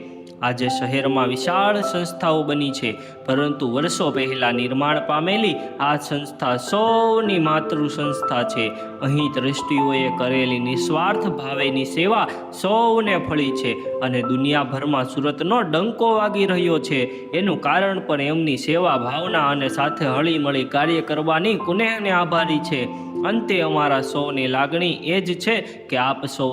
L: આજે શહેરમાં વિશાળ સંસ્થાઓ બની છે, પરંતુ વર્ષો પહેલાં નિર્માણ પામેલી આ સંસ્થા સૌની માતૃ સંસ્થા છે. અહીં ટ્રસ્ટીઓએ કરેલી નિસ્વાર્થ ભાવેની સેવા સૌને ફળી છે અને દુનિયાભરમાં સુરતનો ડંકો વાગી રહ્યો છે. એનું કારણ પણ એમની સેવા ભાવના અને સાથે હળી મળી કાર્ય કરવાની કુનેહને આભારી છે. અંતે અમારા સૌની લાગણી એ જ છે કે આપ સૌ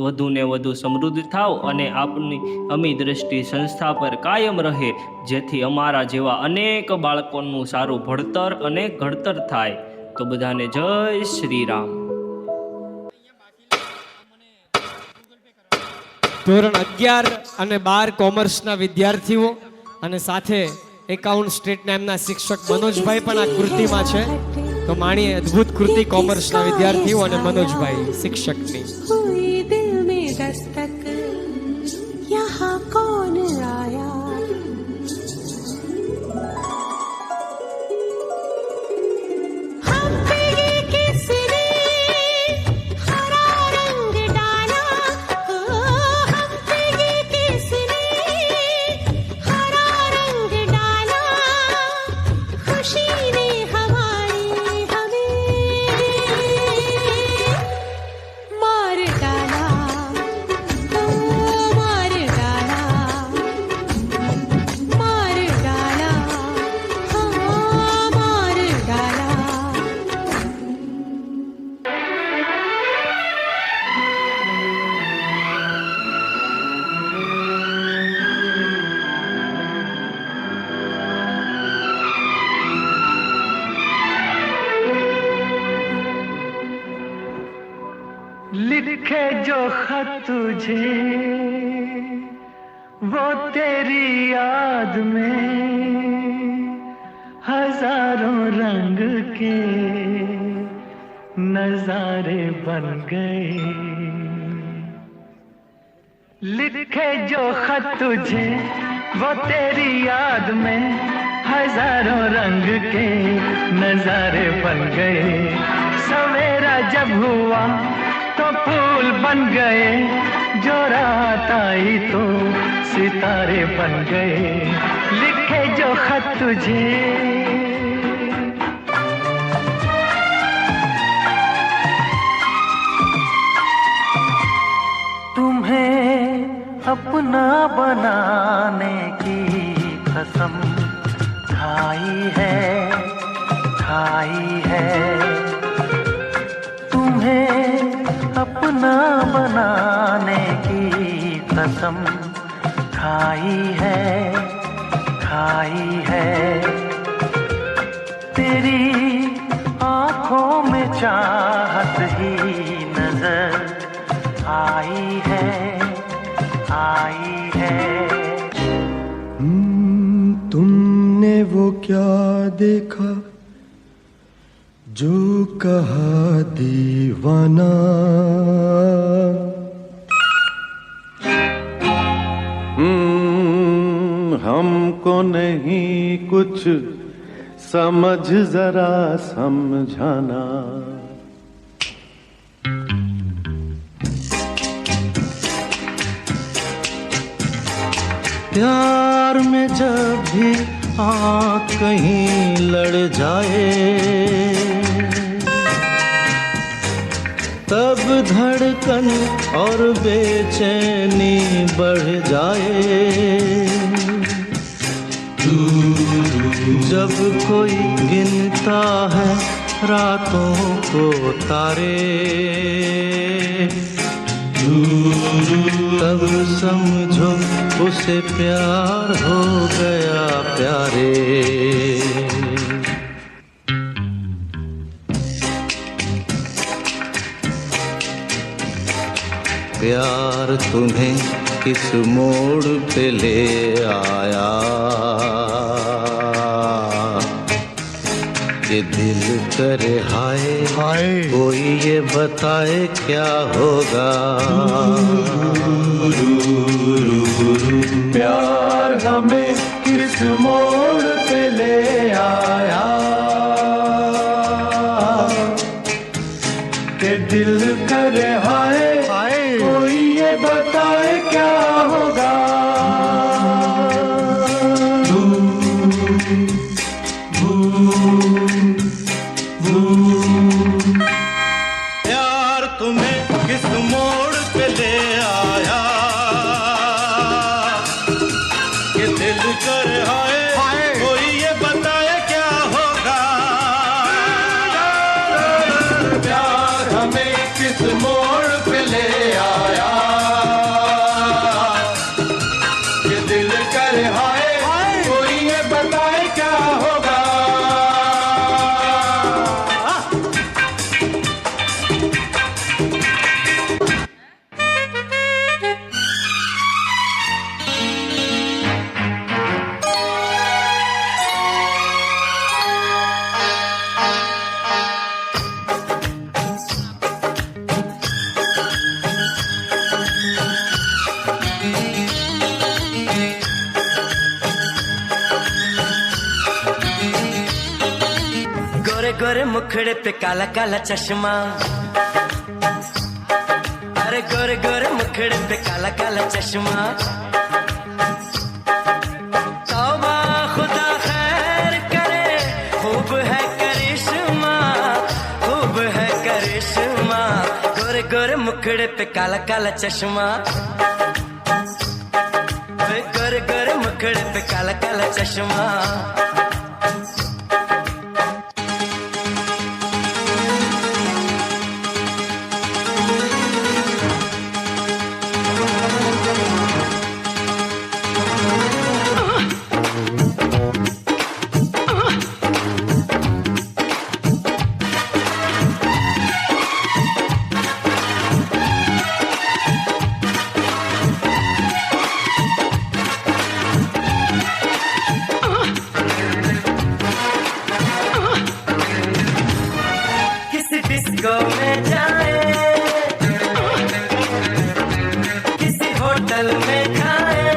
L: વધુને વધુ સમૃદ્ધ થાવ અને આપની અમી દ્રષ્ટિ સંસ્થા પર કાયમ રહે, જેથી અમારા જેવા અનેક બાળકોનું સારું ભણતર અને ઘડતર થાય. તો બધાને જય શ્રી રામ.
A: ધોરણ 11 અને 12 કોમર્સના વિદ્યાર્થીઓ અને સાથે એકાઉન્ટ સ્ટેટના એમના શિક્ષક મનોજભાઈ પણ આ કૃતિમાં છે. તો માણીએ અદ્ભુત કૃતિ કોમર્સના વિદ્યાર્થીઓ અને મનોજભાઈ શિક્ષકની.
D: हुई दिल में दस्तक यहाँ कौन आया हम पे ये किसने हरा रंग डाला हम पे ये किसने हरा रंग डाला खुशी ने हमारी मार डाला मार डाला मार डाला हाँ मार डाला
E: लिखे जो खत तुझे वो तेरी याद में हजारों रंग के नजारे बन गए. लिखे जो खत तुझे वो तेरी याद में हजारों रंग के नजारे बन गए. सवेरा जब हुआ तो फूल बन गए, जो रात आई तो सितारे बन गए. लिखे जो खत तुझे तुम्हें अपना बनाने की कसम खाई है तुम्हें अपना बनाने की कसम खाई है तेरी आंखों में चाहत ही नजर आई है तुमने वो क्या देखा जो कहा दीवाना हमको नहीं कुछ समझ जरा समझाना। प्यार में जब भी आँख कहीं लड़ जाए, तब धड़कन और बेचैनी बढ़ जाए। जब कोई गिनता है रातों को तारे, तब समझो उसे प्यार हो गया प्यारे। प्यार तुम्हें किस मोड़ पे ले आया, ये दिल करे हाय हाय, कोई ये बताए क्या होगा। प्यार हमें किस मोड़ पे ले आया, के दिल करे हाय हाय, कोई ये बताए क्या होगा। प्यार तुम्हें किस मोड़ पे ले आया, कि दिल करे हाय, कोई ये बताए क्या होगा। प्यार हमें किस मोड़ पे ले आया, कि दिल करे हाय, कोई ये बताए क्या होगा।
M: गोरे गोरे मुखड़े पे काला काला चश्मा, अरे गोरे गोरे मुखड़े पे काला काला चश्मा। तौबा खुदा खैर करे, खूब है करिश्मा, खूब है करिश्मा। गोरे गोरे मुखड़े पे काला काला चश्मा, गोरे गोरे मुखड़े पे काला काला चश्मा। डिस्को में जाए, किसी होटल में खाए,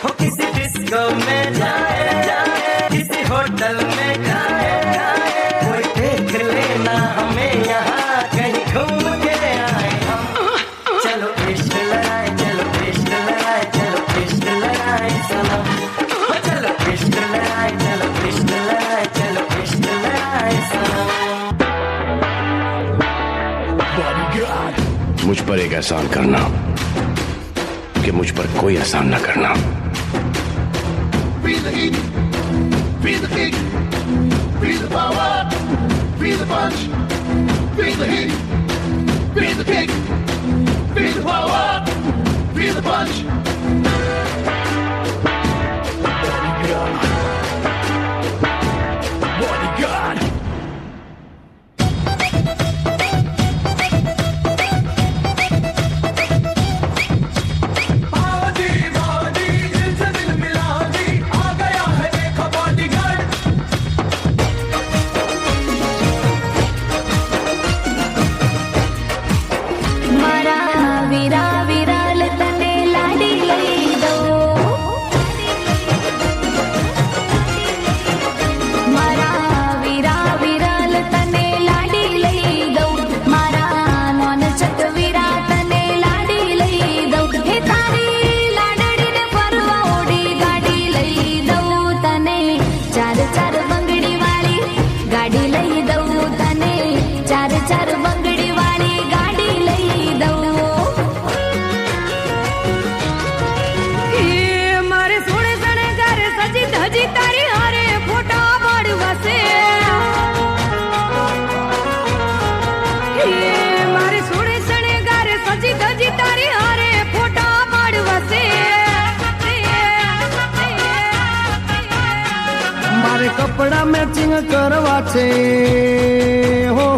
M: हो किसी डिस्को में जाए, किसी होटल में खाए। कोई देख लेना हमें यहाँ कहीं घूम के आए हम। चलो इश्क लड़ाए, चलो इश्क लड़ाए, चलो इश्क लड़ाए सनम। चलो इश्क लड़ाए, चलो इश्क लड़ाए, चलो इश्क लड़ाए सनम।
N: मुझ पर एक एहसान करना कि मुझ पर कोई एहसान न करना।
O: Feel the heat, feel the kick, feel the power, feel the punch. Feel the heat, feel the kick, feel the power, feel the punch. Bodyguard, bodyguard.
D: મારા વીરા વિરાલ તને લાડી
E: મારે કપડા મેચિંગ કરવા છે હો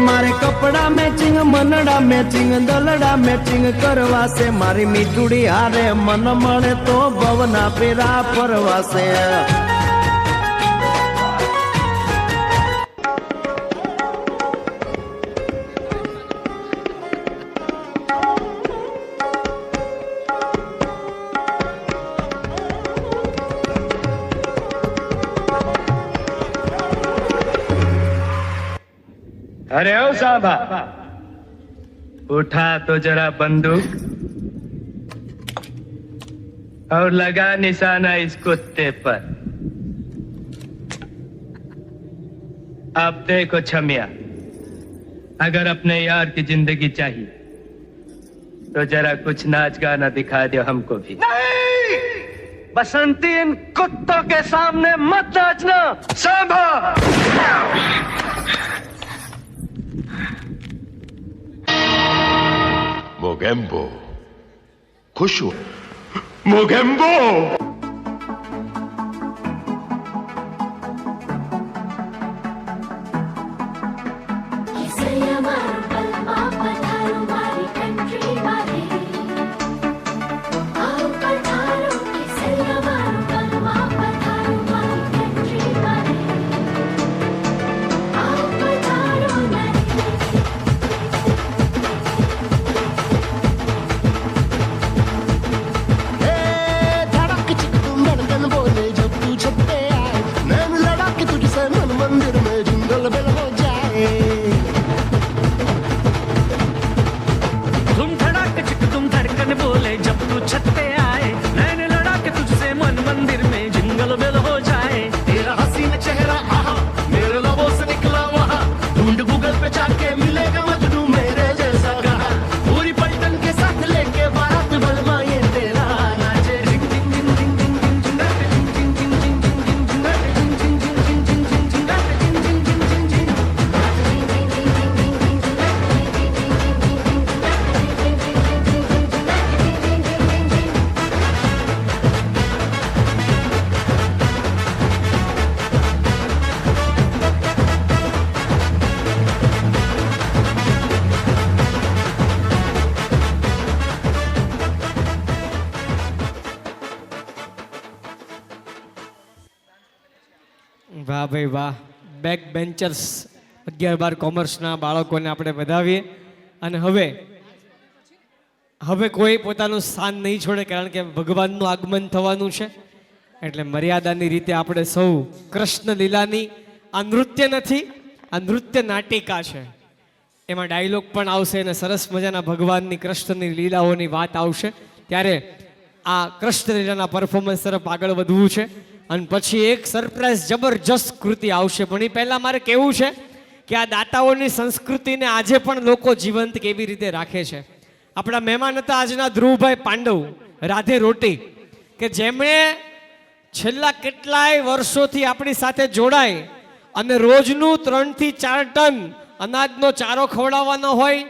E: મારે કપડા મેચિંગ મનડા મેચિંગ દલડા મેચિંગ કરવા છે મારી મીઠુડી હારે મન મળે તો ભવના પેરા ફરવા છે
J: अरे ओ साहबा उठा तो जरा बंदूक और लगा निशाना इस कुत्ते पर। अब देखो छमिया, अगर अपने यार की जिंदगी चाहिए तो जरा कुछ नाच गाना दिखा दो हमको भी। नहीं, बसंती इन कुत्तों के सामने मत नाचना। सांभा
O: मोगेम्बो खुश हुआ मोगेम्बो
A: વાહ ભાઈ વાહ. બેક બેન્ચર્સ 11-12 કોમર્સના બાળકોને આપણે વધાવીએ. અને હવે કોઈ પોતાનું સ્થાન નહીં છોડે, કારણ કે ભગવાનનું આગમન થવાનું છે. એટલે મર્યાદાની રીતે આપણે સૌ કૃષ્ણ લીલાની, આ નૃત્ય નથી, આ નૃત્ય નાટિકા છે, એમાં ડાયલોગ પણ આવશે અને સરસ મજાના ભગવાનની કૃષ્ણની લીલાઓની વાત આવશે. ત્યારે આ કૃષ્ણ લીલાના પરફોર્મન્સ તરફ આગળ વધવું છે અને પછી એક સરપ્રાઈઝ જબરજસ્ત કૃતિ આવશે. પણ એ પહેલાં મારે કહેવું છે કે આ દાતાઓની સંસ્કૃતિને આજે પણ લોકો જીવંત કેવી રીતે રાખે છે. આપણા મહેમાન હતા આજના ધ્રુવભાઈ પાંડવ, રાધે રોટી, કે જેમણે છેલ્લા કેટલાય વર્ષોથી આપણી સાથે જોડાય અને રોજનું 3 થી 4 ટન અનાજનો ચારો ખવડાવવાનો હોય,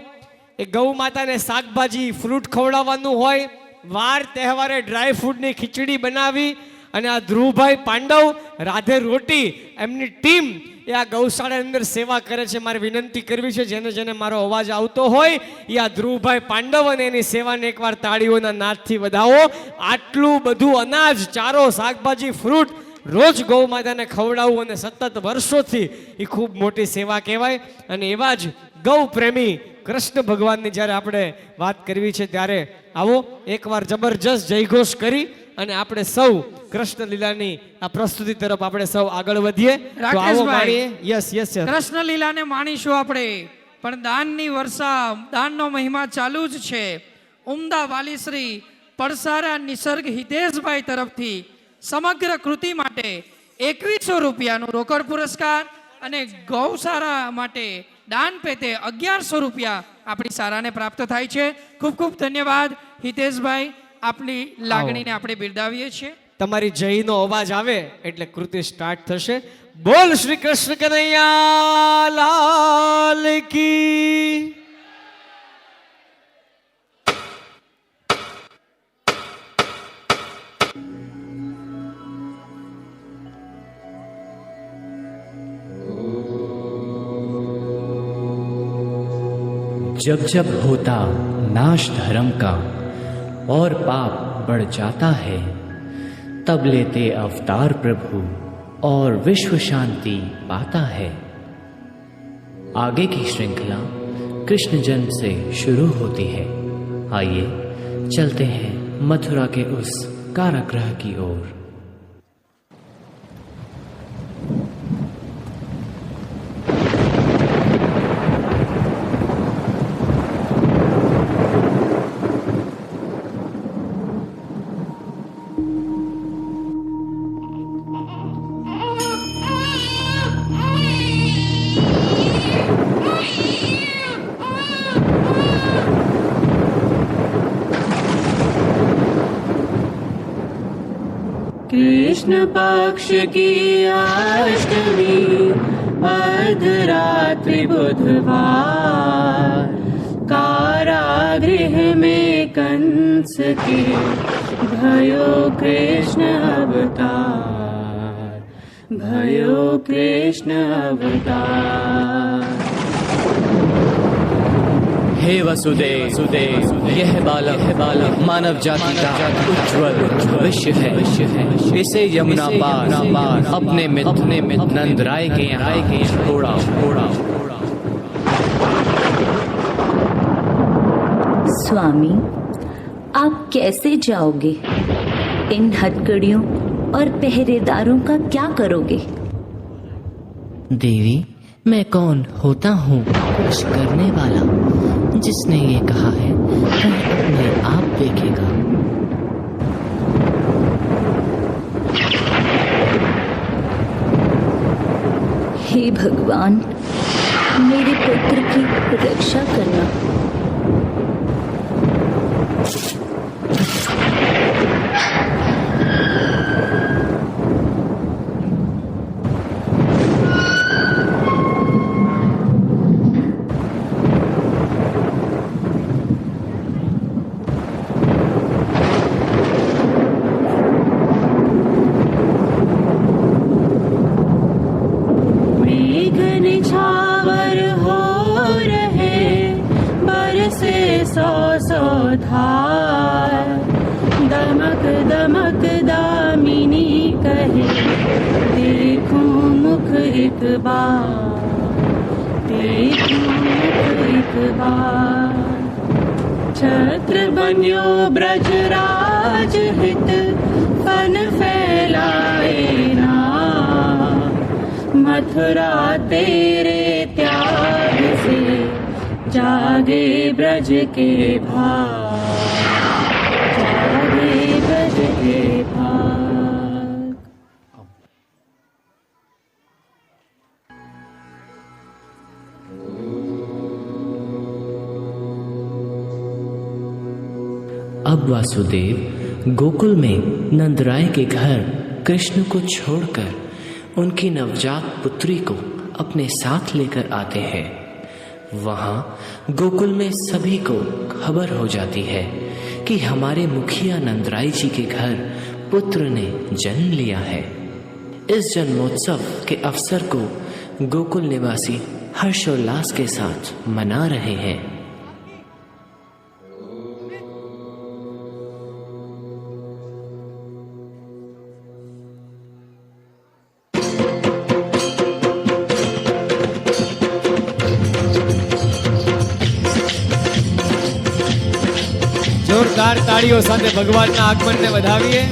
A: એ ગૌ માતાને શાકભાજી ફ્રૂટ ખવડાવવાનું હોય, વાર તહેવારે ડ્રાય ફ્રૂટની ખીચડી બનાવી, અને આ ધ્રુવભાઈ પાંડવ, રાધે રોટી, એમની ટીમ એ આ ગૌશાળાની અંદર સેવા કરે છે. મારે વિનંતી કરવી છે, જેને જેને મારો અવાજ આવતો હોય એ આ ધ્રુવભાઈ પાંડવ અને એની સેવાને એકવાર તાળીઓના નાદથી વધાવો. આટલું બધું અનાજ, ચારો, શાકભાજી, ફ્રૂટ રોજ ગૌ માતાને ખવડાવવું અને સતત વર્ષોથી એ ખૂબ મોટી સેવા કહેવાય. અને એવા જ ગૌ પ્રેમી કૃષ્ણ ભગવાનની જ્યારે આપણે વાત કરવી છે, ત્યારે આવો એકવાર જબરજસ્ત જયઘોષ કરી અને આપણે સૌ કૃષ્ણ લીલાની આ પ્રસ્તુતિ તરફ આપણે સૌ આગળ વધીએ. તો આવો માણીએ. યસ યસ
H: કૃષ્ણ લીલાને માણીશું આપણે, પણ દાનની વર્ષા, દાનનો મહિમા ચાલુ જ છે. ઉમદા વાલીશ્રી પડસારા નિસર્ગ હિતેશભાઈ તરફથી સમગ્ર કૃતિ માટે 2100 રૂપિયાનું રોકડ પુરસ્કાર અને ગૌશાળા માટે દાન પેટે 1100 રૂપિયા આપણી શાળાને પ્રાપ્ત થાય છે. ખૂબ ખૂબ ધન્યવાદ હિતેશભાઈ, આપની લાગણીને આપણે બિરદાવીએ છીએ.
A: તમારી જયનો અવાજ આવે એટલે કૃતિ સ્ટાર્ટ થશે. બોલ શ્રી કૃષ્ણ કનૈયા લાલ કી.
P: जब जब होता नाश धर्म का और पाप बढ़ जाता है, तब लेते अवतार प्रभु और विश्व शांति पाता है। आगे की श्रृंखला कृष्ण जन्म से शुरू होती है। आइए चलते हैं मथुरा के उस कारागृह की ओर।
D: कृष्ण पक्ष की अष्टमी अर्धरात्रि बुधवार, कारागृह में कंस के भयो कृष्ण अवतार, भयो कृष्ण अवतार।
P: हे वसुदेव, यह बालक मानव जाति का उज्ज्वल भविष्य है। इसे यमुना पार अपने मित्र नंद राय के यहाँ छोड़ा।
Q: स्वामी, आप कैसे जाओगे? इन हथकड़ियों और पहरेदारों का क्या करोगे?
P: देवी, मैं कौन होता हूँ कुछ करने वाला? जिसने ये कहा है वह अपने आप देखेगा।
Q: हे भगवान, मेरे पुत्र की रक्षा करना।
D: दमक दमक दामिनी कहे, देखूं मुख एक बार, देखूं मुख एक बार। छत्र बन्यो ब्रजराज हित, फन फैलाए ना, मथुरा तेरे त्याग से जागे ब्रज के भाग, जागे ब्रज के भाग।
P: अब वासुदेव गोकुल में नंदराय के घर कृष्ण को छोड़कर उनकी नवजात पुत्री को अपने साथ लेकर आते हैं। वहां गोकुल में सभी को खबर हो जाती है कि हमारे मुखिया नंदराय जी के घर पुत्र ने जन्म लिया है। इस जन्मोत्सव के अवसर को गोकुल निवासी हर्षोल्लास के साथ मना रहे हैं।
A: જોરદાર તાળીઓ સાથે ભગવાનના આગમનને વધાવીએ।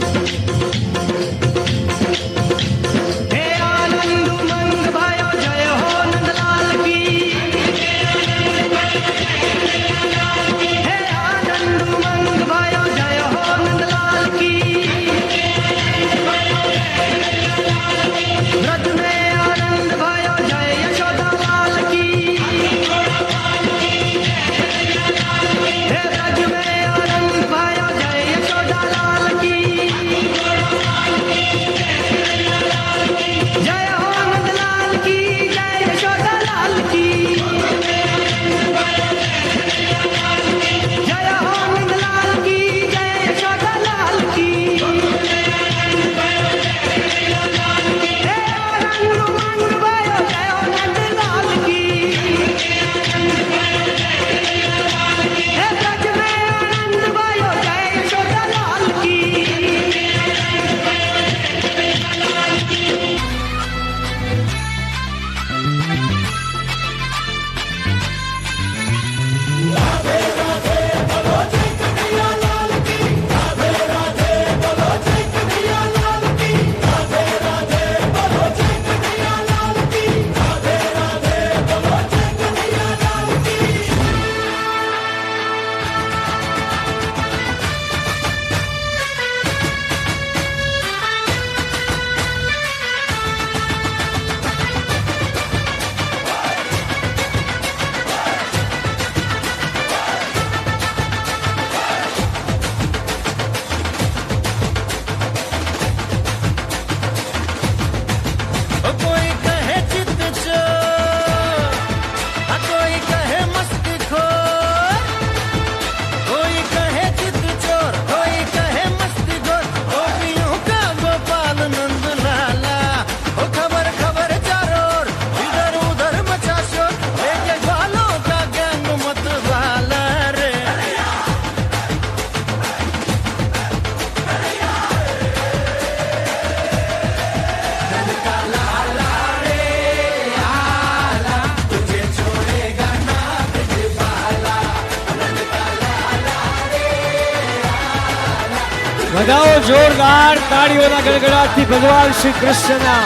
A: વધાવો જોરદાર તાળીઓના ગડગડાટથી ભગવાન શ્રી કૃષ્ણના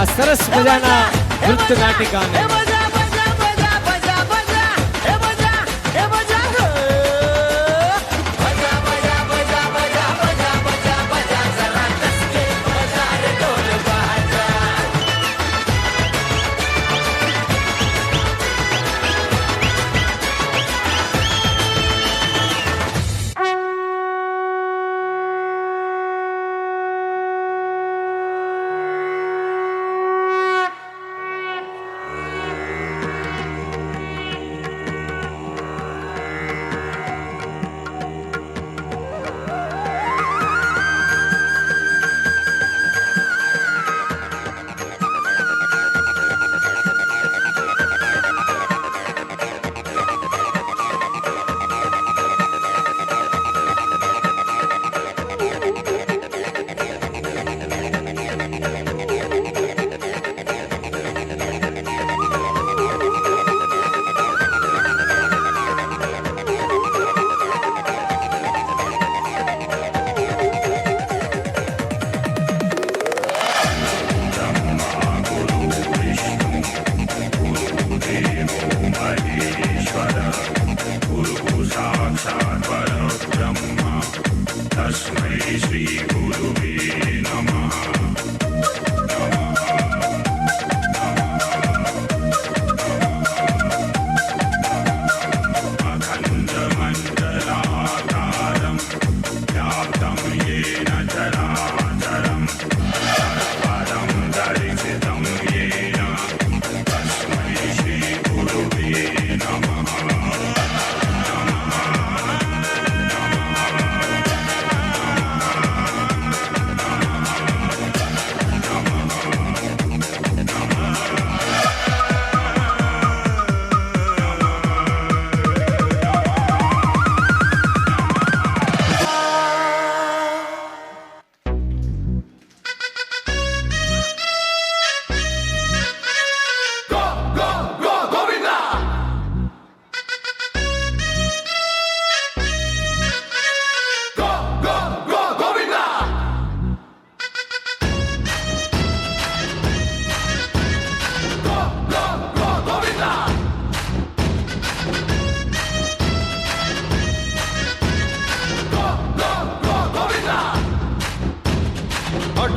A: આ સરસ મજાના નૃત્ય નાટિકાને.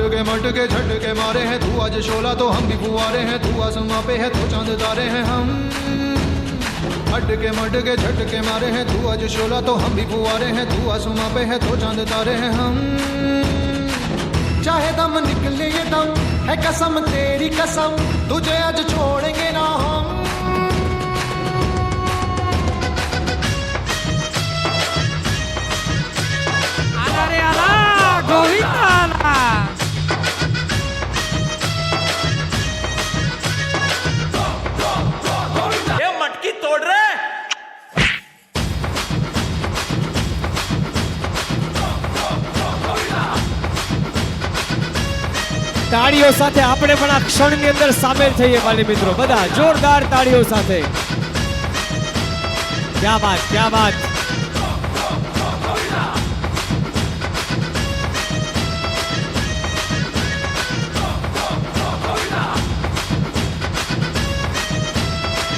E: मटके मटके झटके मारे हैं तू आज शोला तो हम भी फुवारे हैं तू आसमां पे है तो चांद तारे हैं हम मटके मटके झटके मारे हैं तू आज शोला तो हम भी फुवारे हैं तू आसमां पे है तो चांद तारे हैं हम चाहे दम निकले ये दम है कसम तेरी कसम तुझे आज छोड़ेंगे ना हम
H: आला रे आला गोविंदा आला
A: તાળીઓ સાથે આપણે પણ આ ક્ષણની અંદર સામેલ થઈએ વાલી મિત્રો, બધા જોરદાર તાળીઓ સાથે. ક્યા બાત, ક્યા બાત.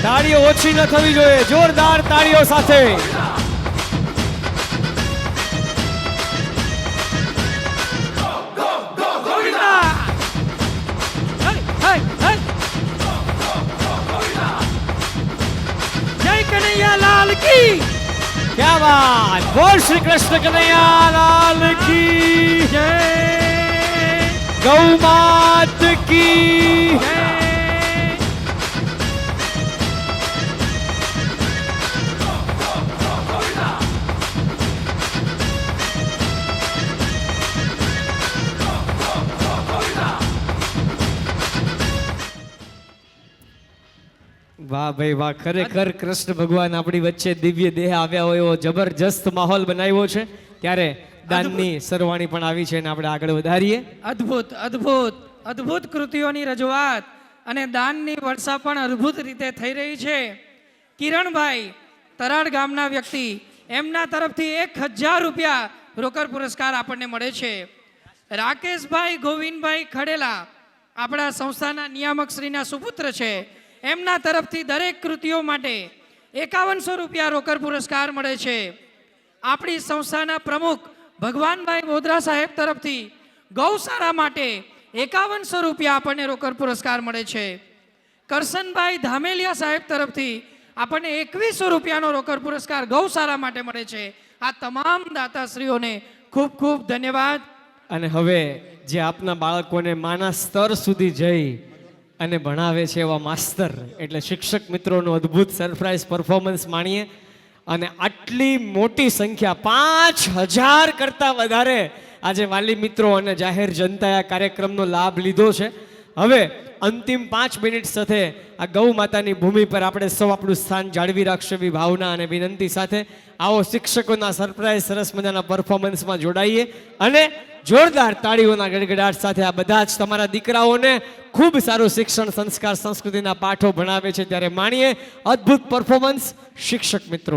A: તાળીઓ ઓછી ન થવી જોઈએ, જોરદાર તાળીઓ સાથે.
H: लाल की
A: क्या बात, बोल श्री कृष्ण कन्हैया लाल की जय, गौ मात की जय. વાહ ભાઈ વાહ, ખરેખર કૃષ્ણ ભગવાન આપણી વચ્ચે દિવ્ય દેહ આવ્યા હોય એવો જબરજસ્ત માહોલ બનાવ્યો છે. ત્યારે દાનની સરવાણી પણ આવી છે અને આપણે આગળ વધારીએ.
H: અદ્ભુત અદ્ભુત અદ્ભુત કૃતિઓની રજૂઆત અને દાનની વર્ષા પણ અદ્ભુત રીતે થઈ રહી છે. કિરણભાઈ તરાડ ગામના વ્યક્તિ, એમના તરફથી 1000 રૂપિયા રોકડ પુરસ્કાર આપણને મળે છે. રાકેશભાઈ ગોવિંદભાઈ ખડેલા આપણા સંસ્થાના નિયામક શ્રીના સુપુત્ર છે. એમના તરફથી દરેક કૃતિઓ માટે 5100 રૂપિયા રોકડ પુરસ્કાર મળે છે. આપણી સંસ્થાના પ્રમુખ ભગવાનભાઈ બોદરા સાહેબ તરફથી ગૌશાળા માટે 5100 રૂપિયા આપણને રોકડ પુરસ્કાર મળે છે. કરશનભાઈ ધામેલિયા સાહેબ તરફથી આપણને 2100 રૂપિયાનો રોકડ પુરસ્કાર ગૌશાળા માટે મળે છે. આ તમામ દાતાશ્રીઓને ખૂબ ખૂબ ધન્યવાદ.
A: અને હવે જે આપના બાળકોને માના સ્તર સુધી જઈ અને ભણાવે છે એવા માસ્તર એટલે શિક્ષક મિત્રોનું અદ્ભુત સરપ્રાઈઝ પરફોર્મન્સ માણીએ. અને આટલી મોટી સંખ્યા 5000 કરતાં વધારે આજે વાલી મિત્રો અને જાહેર જનતાએ આ કાર્યક્રમનો લાભ લીધો છે. હવે અંતિમ 5 મિનિટ સાથે આ ગૌ માતાની ભૂમિ પર આપણે સૌ આપણું સ્થાન જાળવી રાખશું એવી ભાવના અને વિનંતી સાથે આવો શિક્ષકોના સરપ્રાઈઝ સરસ મજાના પરફોર્મન્સમાં જોડાઈએ અને જોરદાર તાળીઓના ગડગડાટ સાથે આ બધા જ તમારા દીકરાઓને ખૂબ સારું શિક્ષણ, સંસ્કાર, સંસ્કૃતિના પાઠો ભણાવે છે ત્યારે માણીએ અદ્ભુત પરફોર્મન્સ શિક્ષક મિત્રો.